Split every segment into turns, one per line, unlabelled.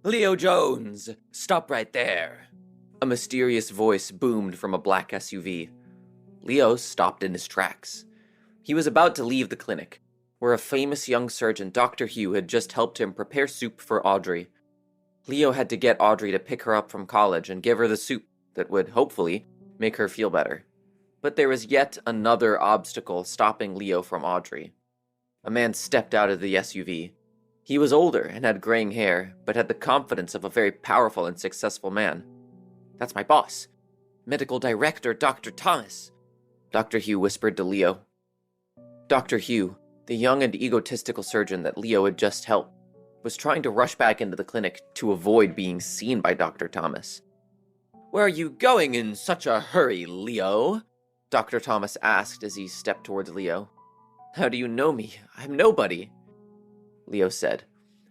Leo Jones, stop right there. A mysterious voice boomed from a black SUV. Leo stopped in his tracks. He was about to leave the clinic, where a famous young surgeon, Dr. Hugh, had just helped him prepare soup for Audrey. Leo had to get Audrey to pick her up from college and give her the soup that would, hopefully, make her feel better. But there was yet another obstacle stopping Leo from Audrey. A man stepped out of the SUV. He was older and had graying hair, but had the confidence of a very powerful and successful man. "That's my boss, Medical Director Dr. Thomas," Dr. Hugh whispered to Leo. Dr. Hugh, the young and egotistical surgeon that Leo had just helped, was trying to rush back into the clinic to avoid being seen by Dr. Thomas. "Where are you going in such a hurry, Leo?" Dr. Thomas asked as he stepped towards Leo. "How do you know me? I'm nobody," Leo said.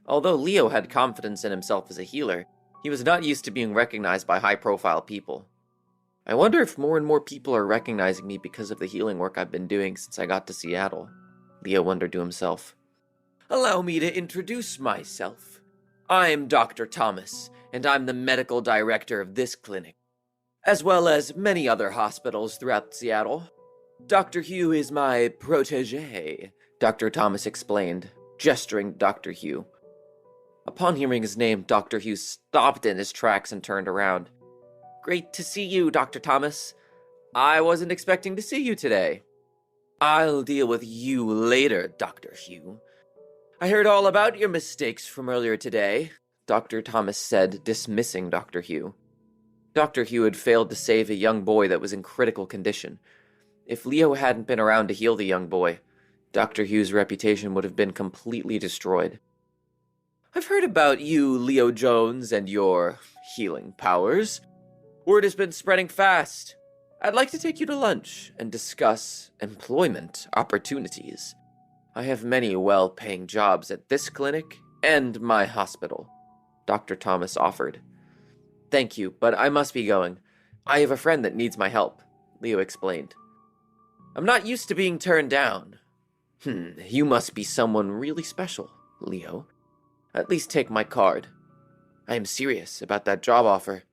Although Leo had confidence in himself as a healer, he was not used to being recognized by high-profile people. "I wonder if more and more people are recognizing me because of the healing work I've been doing since I got to Seattle," Leo wondered to himself. "Allow me to introduce myself. I'm Dr. Thomas, and I'm the medical director of this clinic, as well as many other hospitals throughout Seattle. Dr. Hugh is my protege," Dr. Thomas explained, gesturing to Dr. Hugh. Upon hearing his name, Dr. Hugh stopped in his tracks and turned around. "Great to see you, Dr. Thomas. I wasn't expecting to see you today." "I'll deal with you later, Dr. Hugh. I heard all about your mistakes from earlier today," Dr. Thomas said, dismissing Dr. Hugh. Dr. Hugh had failed to save a young boy that was in critical condition. If Leo hadn't been around to heal the young boy, Dr. Hugh's reputation would have been completely destroyed. "I've heard about you, Leo Jones, and your healing powers. Word has been spreading fast. I'd like to take you to lunch and discuss employment opportunities. I have many well-paying jobs at this clinic and my hospital," Dr. Thomas offered. "Thank you, but I must be going. I have a friend that needs my help," Leo explained. "I'm not used to being turned down." You must be someone really special, Leo. At least take my card." "I am serious about that job offer,"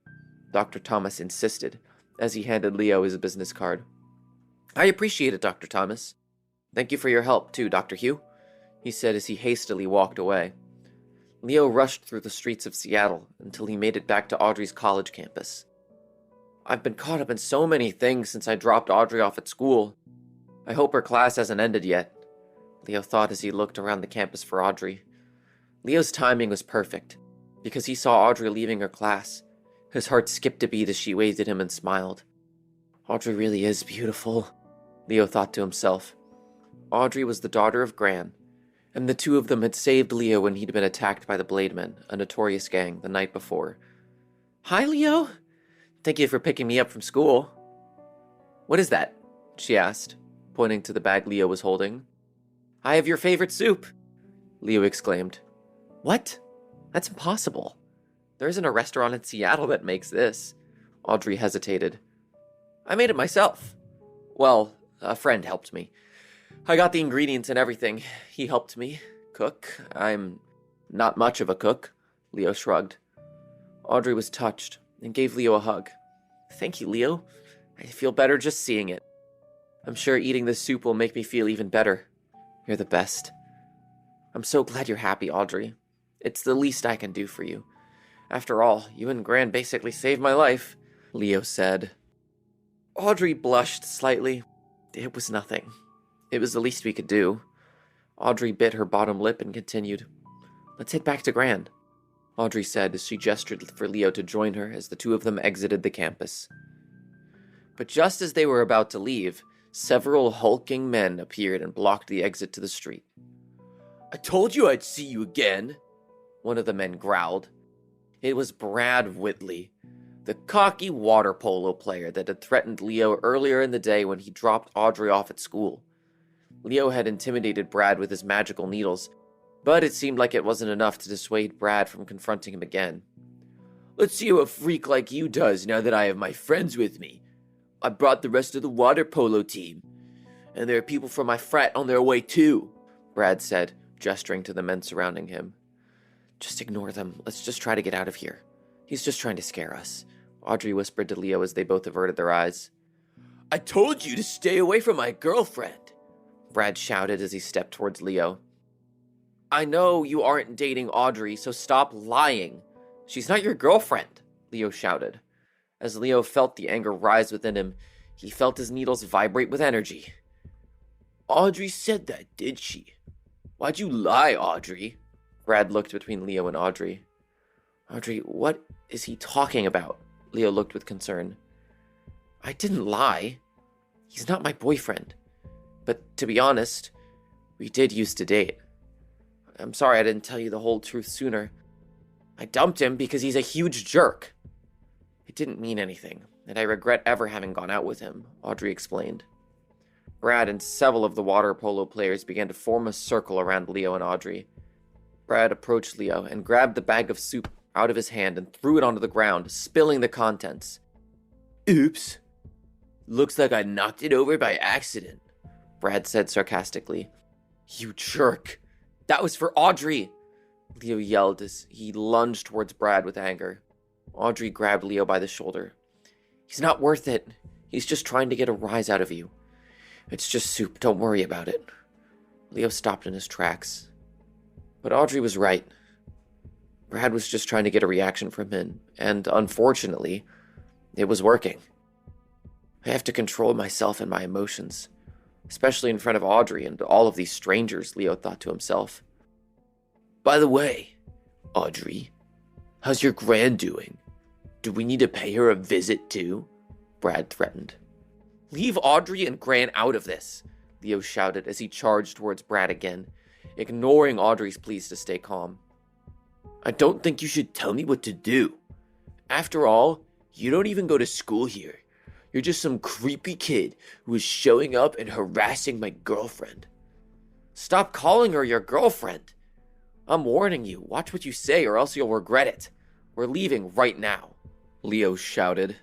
Dr. Thomas insisted, as he handed Leo his business card. "I appreciate it, Dr. Thomas. Thank you for your help, too, Dr. Hugh," he said as he hastily walked away. Leo rushed through the streets of Seattle until he made it back to Audrey's college campus. "I've been caught up in so many things since I dropped Audrey off at school. I hope her class hasn't ended yet," Leo thought as he looked around the campus for Audrey. Leo's timing was perfect, because he saw Audrey leaving her class. His heart skipped a beat as she waved at him and smiled. "Audrey really is beautiful," Leo thought to himself. Audrey was the daughter of Gran, and the two of them had saved Leo when he'd been attacked by the Blademen, a notorious gang, the night before. "Hi, Leo. Thank you for picking me up from school." "What is that?" she asked, pointing to the bag Leo was holding. "I have your favorite soup," Leo exclaimed. "What? That's impossible. There isn't a restaurant in Seattle that makes this." Audrey hesitated. "I made it myself. Well, a friend helped me. I got the ingredients and everything. He helped me cook. I'm not much of a cook," Leo shrugged. Audrey was touched and gave Leo a hug. "Thank you, Leo. I feel better just seeing it. I'm sure eating this soup will make me feel even better. You're the best." "I'm so glad you're happy, Audrey. It's the least I can do for you. After all, you and Gran basically saved my life," Leo said. Audrey blushed slightly. It was nothing. It was the least we could do. Audrey bit her bottom lip and continued. "Let's head back to Gran," Audrey said as she gestured for Leo to join her as the two of them exited the campus. But just as they were about to leave, several hulking men appeared and blocked the exit to the street. "I told you I'd see you again," one of the men growled. It was Brad Whitley, the cocky water polo player that had threatened Leo earlier in the day when he dropped Audrey off at school. Leo had intimidated Brad with his magical needles, but it seemed like it wasn't enough to dissuade Brad from confronting him again. "Let's see how a freak like you does now that I have my friends with me. I brought the rest of the water polo team, and there are people from my frat on their way too," Brad said, gesturing to the men surrounding him. Just ignore them. Let's just try to get out of here. He's just trying to scare us, Audrey whispered to Leo as they both averted their eyes. I told you to stay away from my girlfriend, Brad shouted as he stepped towards Leo. I know you aren't dating Audrey, so stop lying. She's not your girlfriend, Leo shouted. As Leo felt the anger rise within him, he felt his needles vibrate with energy. Audrey said that, did she? Why'd you lie, Audrey? Brad looked between Leo and Audrey. Audrey, what is he talking about? Leo looked with concern. I didn't lie. He's not my boyfriend. But to be honest, we did used to date. I'm sorry I didn't tell you the whole truth sooner. I dumped him because he's a huge jerk. It didn't mean anything, and I regret ever having gone out with him, Audrey explained. Brad and several of the water polo players began to form a circle around Leo and Audrey. Brad approached Leo and grabbed the bag of soup out of his hand and threw it onto the ground, spilling the contents. Oops. Looks like I knocked it over by accident, Brad said sarcastically. You jerk. That was for Audrey, Leo yelled as he lunged towards Brad with anger. Audrey grabbed Leo by the shoulder. He's not worth it. He's just trying to get a rise out of you. It's just soup. Don't worry about it. Leo stopped in his tracks. But Audrey was right. Brad was just trying to get a reaction from him, and unfortunately, it was working. I have to control myself and my emotions, especially in front of Audrey and all of these strangers, Leo thought to himself. By the way, Audrey, how's your gran doing? Do we need to pay her a visit too? Brad threatened. Leave Audrey and Gran out of this, Leo shouted as he charged towards Brad again, ignoring Audrey's pleas to stay calm. I don't think you should tell me what to do. After all, you don't even go to school here. You're just some creepy kid who is showing up and harassing my girlfriend. Stop calling her your girlfriend. I'm warning you, watch what you say or else you'll regret it. We're leaving right now, Leo shouted.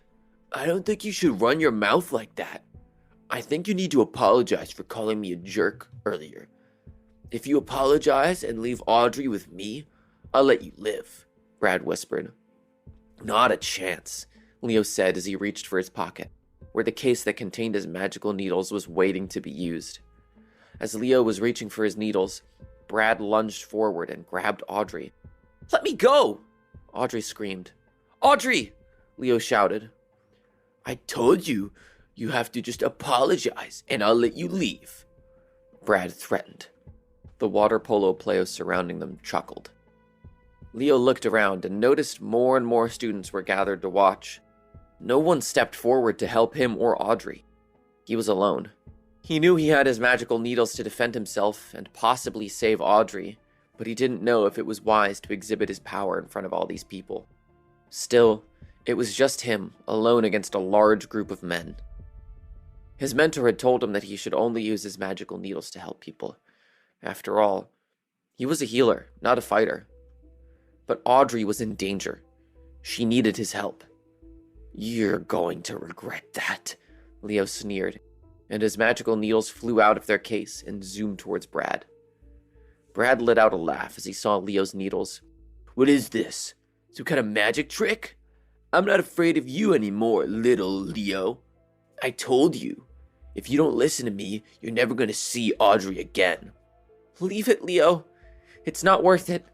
I don't think you should run your mouth like that. I think you need to apologize for calling me a jerk earlier. If you apologize and leave Audrey with me, I'll let you live, Brad whispered. Not a chance, Leo said as he reached for his pocket, where the case that contained his magical needles was waiting to be used. As Leo was reaching for his needles, Brad lunged forward and grabbed Audrey. Let me go! Audrey screamed. Audrey! Leo shouted. I told you, you have to just apologize and I'll let you leave, Brad threatened. The water polo players surrounding them chuckled. Leo looked around and noticed more and more students were gathered to watch. No one stepped forward to help him or Audrey. He was alone. He knew he had his magical needles to defend himself and possibly save Audrey, but he didn't know if it was wise to exhibit his power in front of all these people. Still, it was just him, alone against a large group of men. His mentor had told him that he should only use his magical needles to help people. After all, he was a healer, not a fighter. But Audrey was in danger. She needed his help. You're going to regret that, Leo sneered, and his magical needles flew out of their case and zoomed towards Brad. Brad let out a laugh as he saw Leo's needles. What is this? Some kind of magic trick? I'm not afraid of you anymore, little Leo. I told you, if you don't listen to me, you're never going to see Audrey again. Leave it, Leo. It's not worth it.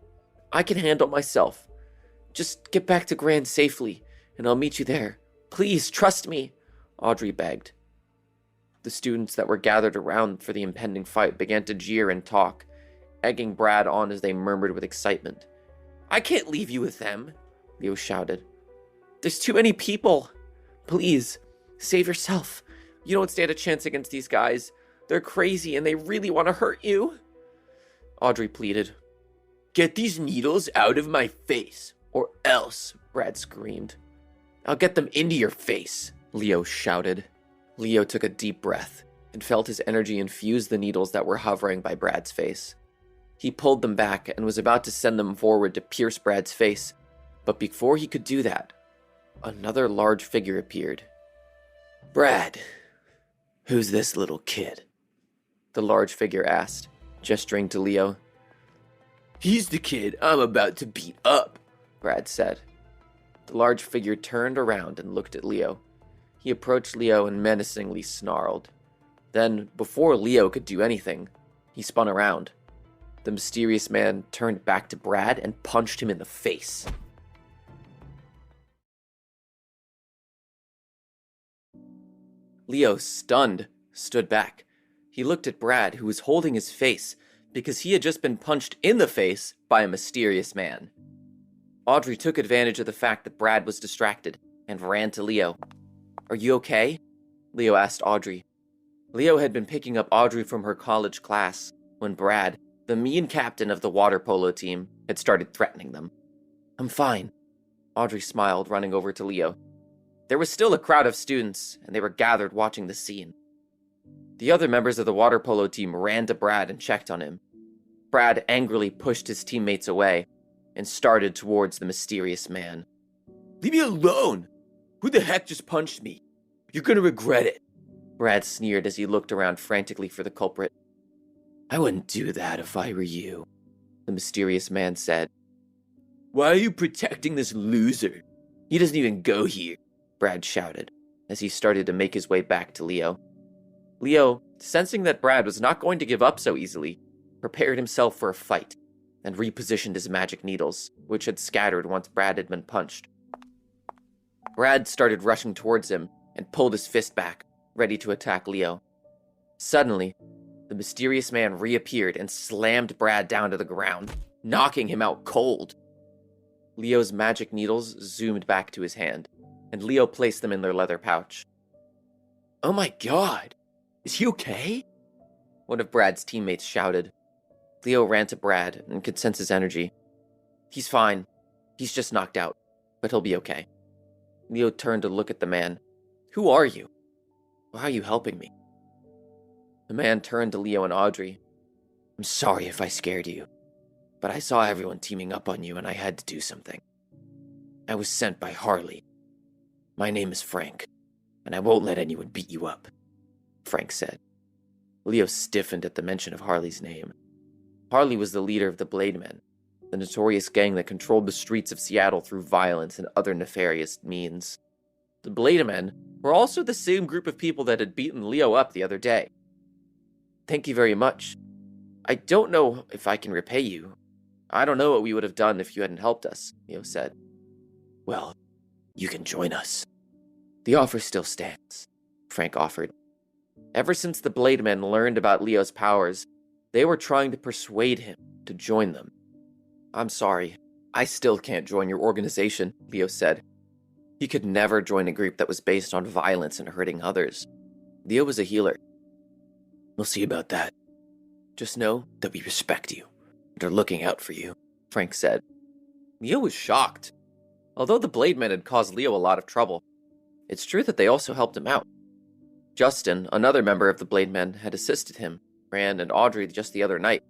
I can handle myself. Just get back to Gran safely, and I'll meet you there. Please, trust me, Audrey begged. The students that were gathered around for the impending fight began to jeer and talk, egging Brad on as they murmured with excitement. I can't leave you with them, Leo shouted. There's too many people. Please, save yourself. You don't stand a chance against these guys. They're crazy and they really want to hurt you. Audrey pleaded. Get these needles out of my face, or else, Brad screamed. I'll get them into your face, Leo shouted. Leo took a deep breath and felt his energy infuse the needles that were hovering by Brad's face. He pulled them back and was about to send them forward to pierce Brad's face, but before he could do that, another large figure appeared. Brad, who's this little kid? The large figure asked, gesturing to Leo. He's the kid I'm about to beat up, Brad said. The large figure turned around and looked at Leo. He approached Leo and menacingly snarled. Then, before Leo could do anything, he spun around. The mysterious man turned back to Brad and punched him in the face. Leo, stunned, stood back. He looked at Brad, who was holding his face because he had just been punched in the face by a mysterious man. Audrey took advantage of the fact that Brad was distracted and ran to Leo. "Are you okay?" Leo asked Audrey. Leo had been picking up Audrey from her college class when Brad, the mean captain of the water polo team, had started threatening them. "I'm fine," Audrey smiled, running over to Leo. There was still a crowd of students, and they were gathered watching the scene. The other members of the water polo team ran to Brad and checked on him. Brad angrily pushed his teammates away and started towards the mysterious man. "Leave me alone! Who the heck just punched me? You're gonna regret it," Brad sneered as he looked around frantically for the culprit. "I wouldn't do that if I were you," the mysterious man said. "Why are you protecting this loser? He doesn't even go here," Brad shouted as he started to make his way back to Leo. Leo, sensing that Brad was not going to give up so easily, prepared himself for a fight and repositioned his magic needles, which had scattered once Brad had been punched. Brad started rushing towards him and pulled his fist back, ready to attack Leo. Suddenly, the mysterious man reappeared and slammed Brad down to the ground, knocking him out cold. Leo's magic needles zoomed back to his hand, and Leo placed them in their leather pouch. "Oh my god! Is he okay?" one of Brad's teammates shouted. Leo ran to Brad and could sense his energy. "He's fine. He's just knocked out, but he'll be okay." Leo turned to look at the man. "Who are you? Why are you helping me?" The man turned to Leo and Audrey. "I'm sorry if I scared you, but I saw everyone teaming up on you and I had to do something. I was sent by Harley. My name is Frank, and I won't let anyone beat you up," Frank said. Leo stiffened at the mention of Harley's name. Harley was the leader of the Blade Men, the notorious gang that controlled the streets of Seattle through violence and other nefarious means. The Blade Men were also the same group of people that had beaten Leo up the other day. "Thank you very much. I don't know if I can repay you. I don't know what we would have done if you hadn't helped us," Leo said. "Well, you can join us. The offer still stands," Frank offered. Ever since the Blade Men learned about Leo's powers, they were trying to persuade him to join them. "I'm sorry, I still can't join your organization," Leo said. He could never join a group that was based on violence and hurting others. Leo was a healer. "We'll see about that. Just know that we respect you and are looking out for you," Frank said. Leo was shocked. Although the Blade Men had caused Leo a lot of trouble, it's true that they also helped him out. Justin, another member of the Blade Men, had assisted him, Rand, and Audrey just the other night.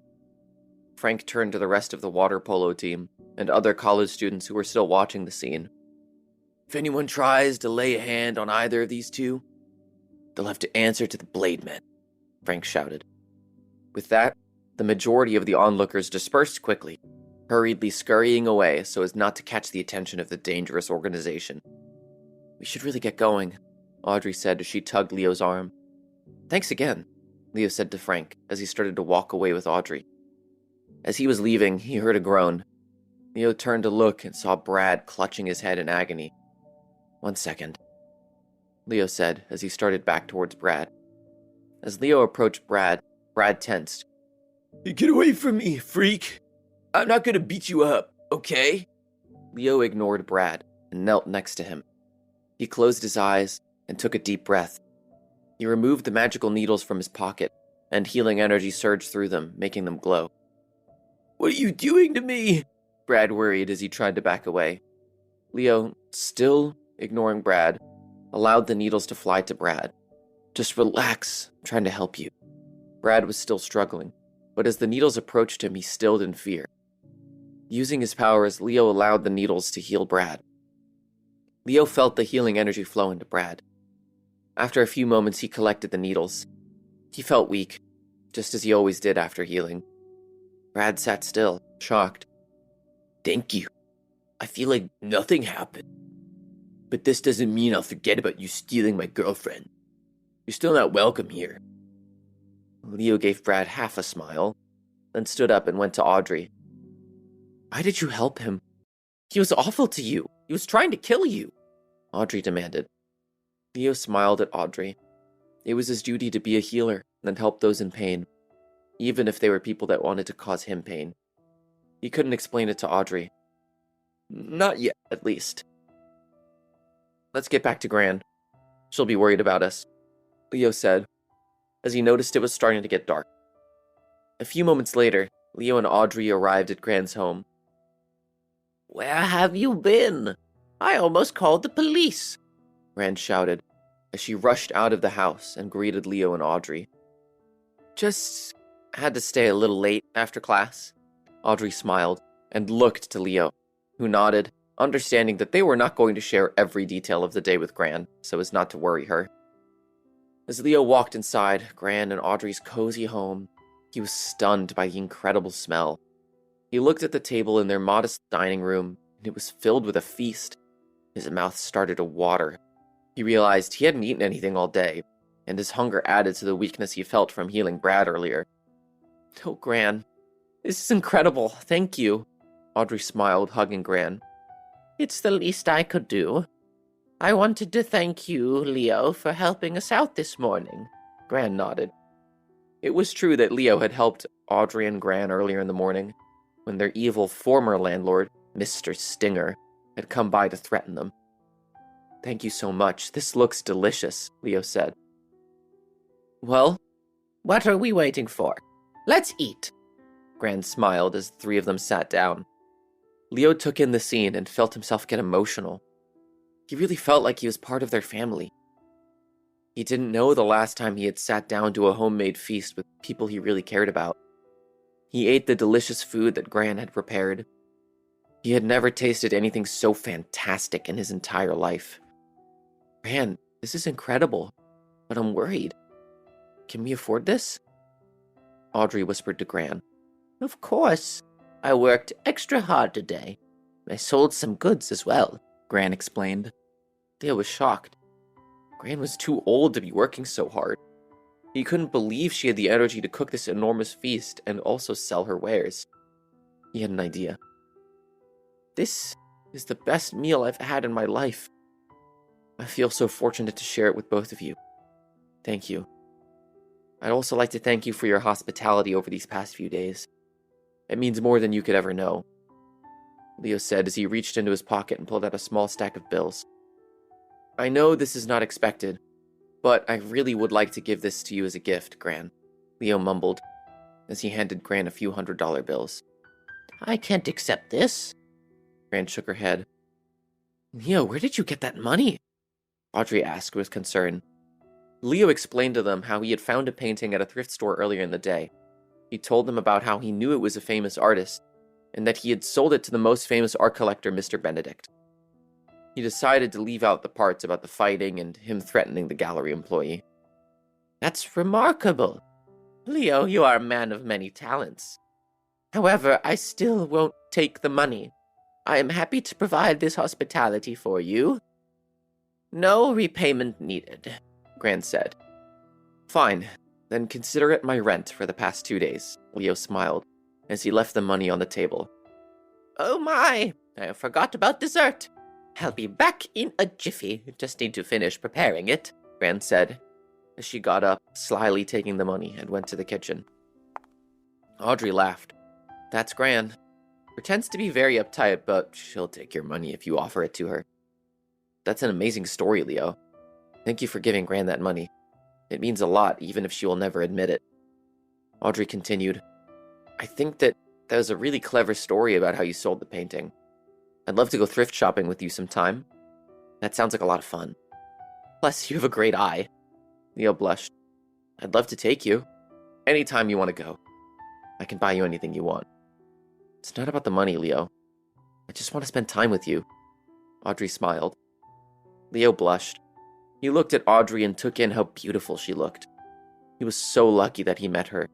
Frank turned to the rest of the water polo team and other college students who were still watching the scene. "If anyone tries to lay a hand on either of these two, they'll have to answer to the Blade Men," Frank shouted. With that, the majority of the onlookers dispersed quickly, hurriedly scurrying away so as not to catch the attention of the dangerous organization. "We should really get going," Audrey said as she tugged Leo's arm. "Thanks again," Leo said to Frank as he started to walk away with Audrey. As he was leaving, he heard a groan. Leo turned to look and saw Brad clutching his head in agony. "1 second," Leo said as he started back towards Brad. As Leo approached Brad, Brad tensed. "Get away from me, freak! I'm not gonna beat you up, okay?" Leo ignored Brad and knelt next to him. He closed his eyes and took a deep breath. He removed the magical needles from his pocket, and healing energy surged through them, making them glow. "What are you doing to me?" Brad worried as he tried to back away. Leo, still ignoring Brad, allowed the needles to fly to Brad. "Just relax, I'm trying to help you." Brad was still struggling, but as the needles approached him, he stilled in fear. Using his powers, Leo allowed the needles to heal Brad. Leo felt the healing energy flow into Brad. After a few moments, he collected the needles. He felt weak, just as he always did after healing. Brad sat still, shocked. Thank you. I feel like nothing happened. But this doesn't mean I'll forget about you stealing my girlfriend. You're still not welcome here. Leo gave Brad half a smile, then stood up and went to Audrey. Why did you help him? He was awful to you. He was trying to kill you, Audrey demanded. Leo smiled at Audrey. It was his duty to be a healer and help those in pain, even if they were people that wanted to cause him pain. He couldn't explain it to Audrey. Not yet, at least. Let's get back to Gran. She'll be worried about us, Leo said, as he noticed it was starting to get dark. A few moments later, Leo and Audrey arrived at Gran's home. Where have you been? I almost called the police, Gran shouted, as she rushed out of the house and greeted Leo and Audrey. Just had to stay a little late after class, Audrey smiled and looked to Leo, who nodded, understanding that they were not going to share every detail of the day with Gran, so as not to worry her. As Leo walked inside Gran and Audrey's cozy home, he was stunned by the incredible smell. He looked at the table in their modest dining room, and it was filled with a feast. His mouth started to water. He realized he hadn't eaten anything all day, and his hunger added to the weakness he felt from healing Brad earlier. Oh, Gran, this is incredible, thank you, Audrey smiled, hugging Gran. It's the least I could do. I wanted to thank you, Leo, for helping us out this morning, Gran nodded. It was true that Leo had helped Audrey and Gran earlier in the morning, when their evil former landlord, Mr. Stinger, had come by to threaten them. Thank you so much. This looks delicious, Leo said. Well, what are we waiting for? Let's eat. Gran smiled as the three of them sat down. Leo took in the scene and felt himself get emotional. He really felt like he was part of their family. He didn't know the last time he had sat down to a homemade feast with people he really cared about. He ate the delicious food that Gran had prepared. He had never tasted anything so fantastic in his entire life. Gran, this is incredible, but I'm worried. Can we afford this? Audrey whispered to Gran. Of course. I worked extra hard today. I sold some goods as well, Gran explained. Leo was shocked. Gran was too old to be working so hard. He couldn't believe she had the energy to cook this enormous feast and also sell her wares. He had an idea. This is the best meal I've had in my life. I feel so fortunate to share it with both of you. Thank you. I'd also like to thank you for your hospitality over these past few days. It means more than you could ever know, Leo said as he reached into his pocket and pulled out a small stack of bills. I know this is not expected, but I really would like to give this to you as a gift, Gran, Leo mumbled, as he handed Gran a few $100 bills. I can't accept this. Gran shook her head. Leo, where did you get that money? Audrey asked with concern. Leo explained to them how he had found a painting at a thrift store earlier in the day. He told them about how he knew it was a famous artist, and that he had sold it to the most famous art collector, Mr. Benedict. He decided to leave out the parts about the fighting and him threatening the gallery employee. That's remarkable. Leo, you are a man of many talents. However, I still won't take the money. I am happy to provide this hospitality for you. No repayment needed, Gran said. Fine, then consider it my rent for the past 2 days, Leo smiled, as he left the money on the table. Oh my, I forgot about dessert. I'll be back in a jiffy, just need to finish preparing it, Gran said, as she got up, slyly taking the money and went to the kitchen. Audrey laughed. That's Gran. Pretends to be very uptight, but she'll take your money if you offer it to her. That's an amazing story, Leo. Thank you for giving Gran that money. It means a lot, even if she will never admit it. Audrey continued. I think that was a really clever story about how you sold the painting. I'd love to go thrift shopping with you sometime. That sounds like a lot of fun. Plus, you have a great eye. Leo blushed. I'd love to take you. Anytime you want to go. I can buy you anything you want. It's not about the money, Leo. I just want to spend time with you. Audrey smiled. Leo blushed. He looked at Audrey and took in how beautiful she looked. He was so lucky that he met her,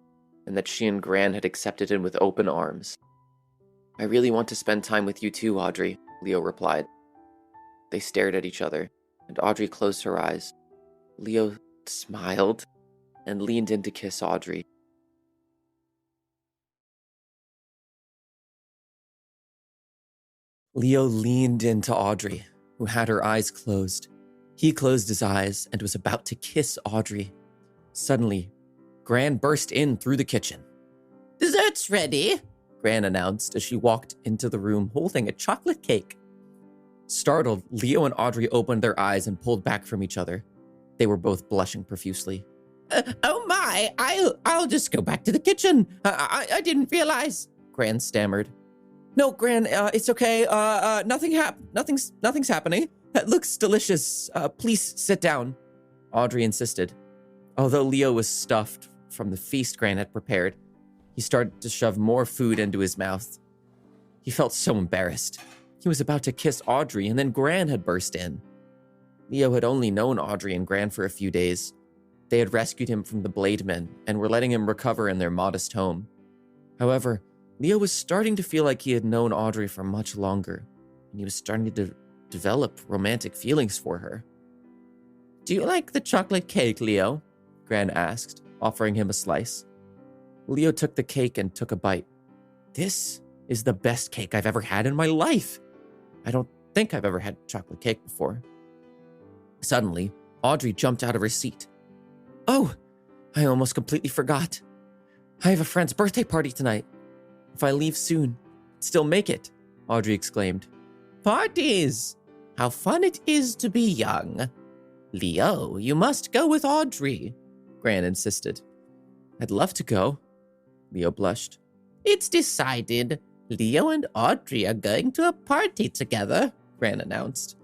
and that she and Gran had accepted him with open arms. "I really want to spend time with you too, Audrey," Leo replied. They stared at each other, and Audrey closed her eyes. Leo smiled and leaned in to kiss Audrey. Leo leaned into Audrey, who had her eyes closed. He closed his eyes and was about to kiss Audrey. Suddenly, Gran burst in through the kitchen. "Dessert's ready," Gran announced as she walked into the room holding a chocolate cake. Startled, Leo and Audrey opened their eyes and pulled back from each other. They were both blushing profusely. "Oh my, I'll just go back to the kitchen. I didn't realize," Gran stammered. "No, Gran, it's okay. Nothing's happening. That looks delicious. Please sit down," Audrey insisted. Although Leo was stuffed from the feast Gran had prepared, he started to shove more food into his mouth. He felt so embarrassed. He was about to kiss Audrey, and then Gran had burst in. Leo had only known Audrey and Gran for a few days. They had rescued him from the Blade Men and were letting him recover in their modest home. However, Leo was starting to feel like he had known Audrey for much longer, and he was starting to develop romantic feelings for her. "Do you like the chocolate cake, Leo?" Gran asked, offering him a slice. Leo took the cake and took a bite. "This is the best cake I've ever had in my life. I don't think I've ever had chocolate cake before." Suddenly, Audrey jumped out of her seat. "Oh, I almost completely forgot. I have a friend's birthday party tonight. If I leave soon, I'd still make it," Audrey exclaimed. "Parties! How fun it is to be young. Leo, you must go with Audrey," Gran insisted. "I'd love to go," Leo blushed. "It's decided. Leo and Audrey are going to a party together," Gran announced.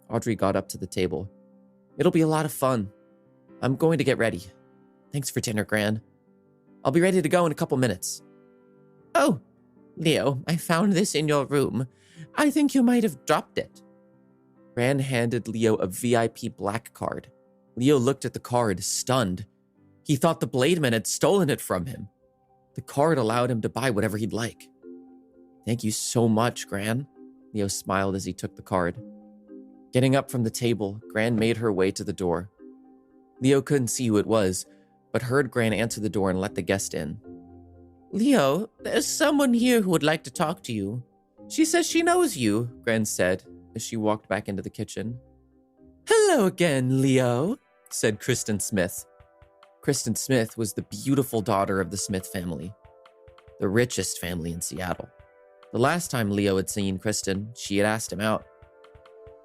Audrey got up to the table. "It'll be a lot of fun. I'm going to get ready. Thanks for dinner, Gran. I'll be ready to go in a couple minutes." "Oh, Leo, I found this in your room. I think you might have dropped it." Gran handed Leo a VIP black card. Leo looked at the card, stunned. He thought the Blade Men had stolen it from him. The card allowed him to buy whatever he'd like. "Thank you so much, Gran," Leo smiled as he took the card. Getting up from the table, Gran made her way to the door. Leo couldn't see who it was, but heard Gran answer the door and let the guest in. "Leo, there's someone here who would like to talk to you. She says she knows you," Gran said as she walked back into the kitchen. "Hello again, Leo," said Kristen Smith. Kristen Smith was the beautiful daughter of the Smith family, the richest family in Seattle. The last time Leo had seen Kristen, she had asked him out.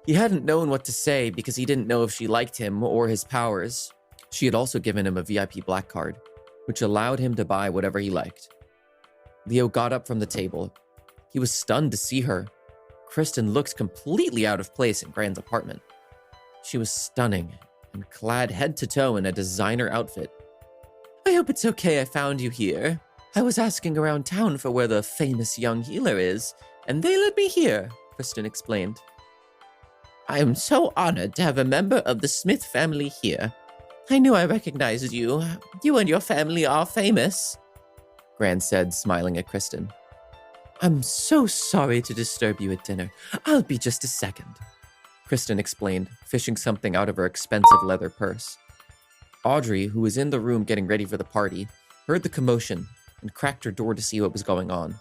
He hadn't known what to say because he didn't know if she liked him or his powers. She had also given him a VIP black card, which allowed him to buy whatever he liked. Leo got up from the table. He was stunned to see her. Kristen looked completely out of place in Gran's apartment. She was stunning and clad head to toe in a designer outfit. "I hope it's okay I found you here. I was asking around town for where the famous young healer is, and they led me here," Kristen explained. "I am so honored to have a member of the Smith family here. I knew I recognized you. You and your family are famous," Gran said, smiling at Kristen. "I'm so sorry to disturb you at dinner. I'll be just a second," Kristen explained, fishing something out of her expensive leather purse. Audrey, who was in the room getting ready for the party, heard the commotion and cracked her door to see what was going on.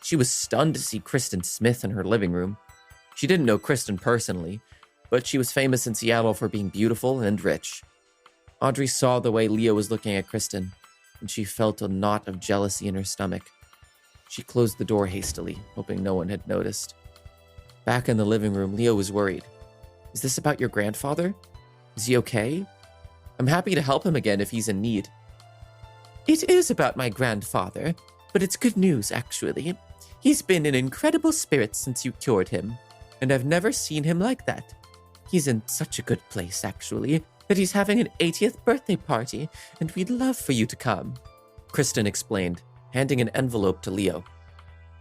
She was stunned to see Kristen Smith in her living room. She didn't know Kristen personally, but she was famous in Seattle for being beautiful and rich. Audrey saw the way Leo was looking at Kristen, and she felt a knot of jealousy in her stomach. She closed the door hastily, hoping no one had noticed. Back in the living room, Leo was worried. "Is this about your grandfather? Is he okay? I'm happy to help him again if he's in need." "It is about my grandfather, but it's good news, actually. He's been in incredible spirits since you cured him, and I've never seen him like that. He's in such a good place, actually, that he's having an 80th birthday party, and we'd love for you to come," Kristen explained, handing an envelope to Leo.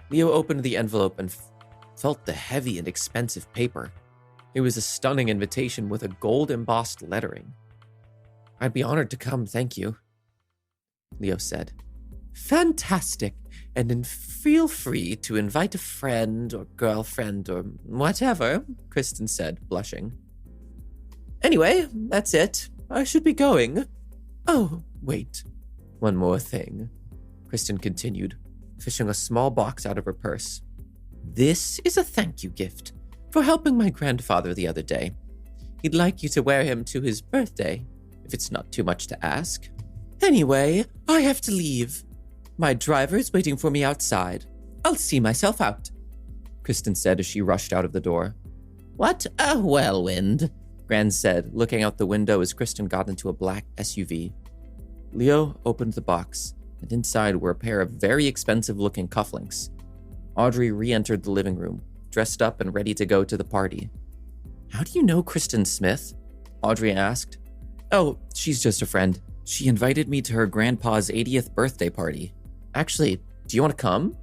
Leo opened the envelope and felt the heavy and expensive paper. It was a stunning invitation with a gold-embossed lettering. "I'd be honored to come, thank you," Leo said. Fantastic. And then feel free to invite a friend or girlfriend or whatever, Kristen said, blushing. Anyway, that's it. I should be going. Oh, wait. One more thing, Kristen continued, fishing a small box out of her purse. This is a thank you gift for helping my grandfather the other day. He'd like you to wear him to his birthday, if it's not too much to ask. Anyway, I have to leave. My driver is waiting for me outside. I'll see myself out, Kristen said as she rushed out of the door. What a whirlwind, Gran said, looking out the window as Kristen got into a black SUV. Leo opened the box, and inside were a pair of very expensive-looking cufflinks. Audrey re-entered the living room, dressed up and ready to go to the party. How do you know Kristen Smith? Audrey asked. Oh, she's just a friend. She invited me to her grandpa's 80th birthday party. Actually, do you want to come?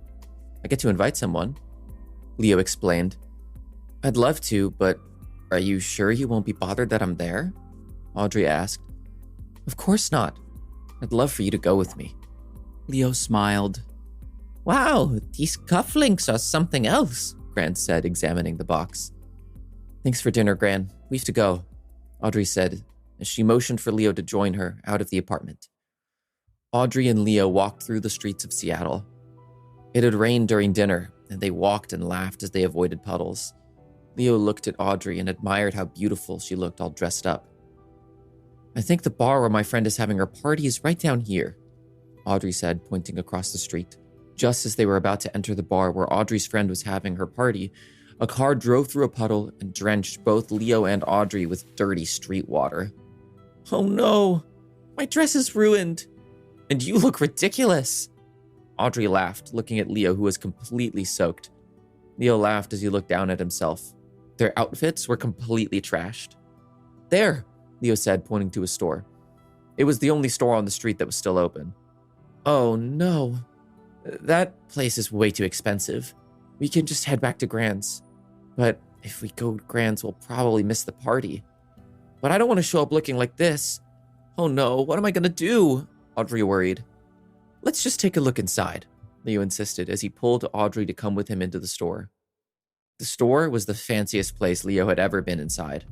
I get to invite someone, Leo explained. I'd love to, but are you sure you won't be bothered that I'm there? Audrey asked. Of course not. I'd love for you to go with me. Leo smiled. Wow, these cufflinks are something else, Gran said, examining the box. Thanks for dinner, Gran. We have to go, Audrey said, as she motioned for Leo to join her out of the apartment. Audrey and Leo walked through the streets of Seattle. It had rained during dinner, and they walked and laughed as they avoided puddles. Leo looked at Audrey and admired how beautiful she looked all dressed up. I think the bar where my friend is having her party is right down here, Audrey said, pointing across the street. Just as they were about to enter the bar where Audrey's friend was having her party, a car drove through a puddle and drenched both Leo and Audrey with dirty street water. Oh no, my dress is ruined. And you look ridiculous. Audrey laughed, looking at Leo, who was completely soaked. Leo laughed as he looked down at himself. Their outfits were completely trashed. There, Leo said, pointing to a store. It was the only store on the street that was still open. Oh no, that place is way too expensive. We can just head back to Gran's. But if we go to Gran's, we'll probably miss the party. But I don't want to show up looking like this. Oh no, what am I going to do? Audrey worried. Let's just take a look inside, Leo insisted as he pulled Audrey to come with him into the store. The store was the fanciest place Leo had ever been inside.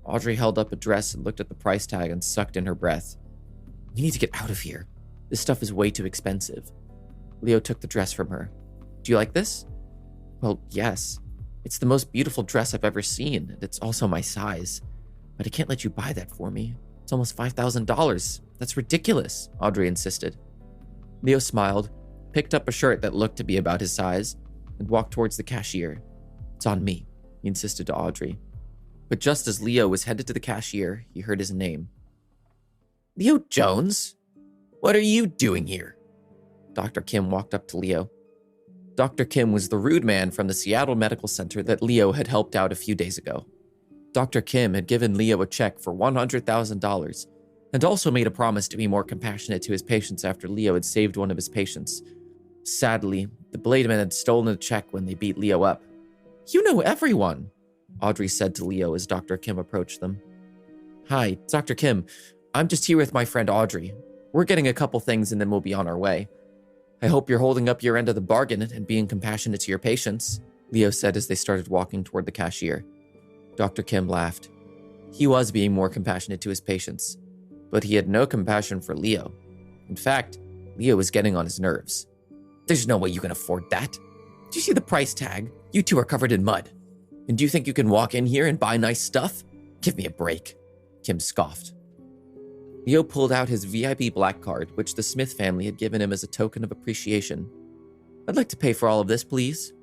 Audrey held up a dress and looked at the price tag and sucked in her breath. We need to get out of here. This stuff is way too expensive. Leo took the dress from her. Do you like this? Well, yes. It's the most beautiful dress I've ever seen, and it's also my size. But I can't let you buy that for me. It's almost $5,000. That's ridiculous, Audrey insisted. Leo smiled, picked up a shirt that looked to be about his size, and walked towards the cashier. It's on me, he insisted to Audrey. But just as Leo was headed to the cashier, he heard his name. Leo Jones? What are you doing here? Dr. Kim walked up to Leo. Dr. Kim was the rude man from the Seattle Medical Center that Leo had helped out a few days ago. Dr. Kim had given Leo a check for $100,000 and also made a promise to be more compassionate to his patients after Leo had saved one of his patients. Sadly, the Blademen had stolen the check when they beat Leo up. You know everyone, Audrey said to Leo as Dr. Kim approached them. Hi, Dr. Kim. I'm just here with my friend Audrey. We're getting a couple things and then we'll be on our way. I hope you're holding up your end of the bargain and being compassionate to your patients, Leo said as they started walking toward the cashier. Dr. Kim laughed. He was being more compassionate to his patients, but he had no compassion for Leo. In fact, Leo was getting on his nerves. There's no way you can afford that. Do you see the price tag? You two are covered in mud. And do you think you can walk in here and buy nice stuff? Give me a break, Kim scoffed. Leo pulled out his VIP black card, which the Smith family had given him as a token of appreciation. I'd like to pay for all of this, please,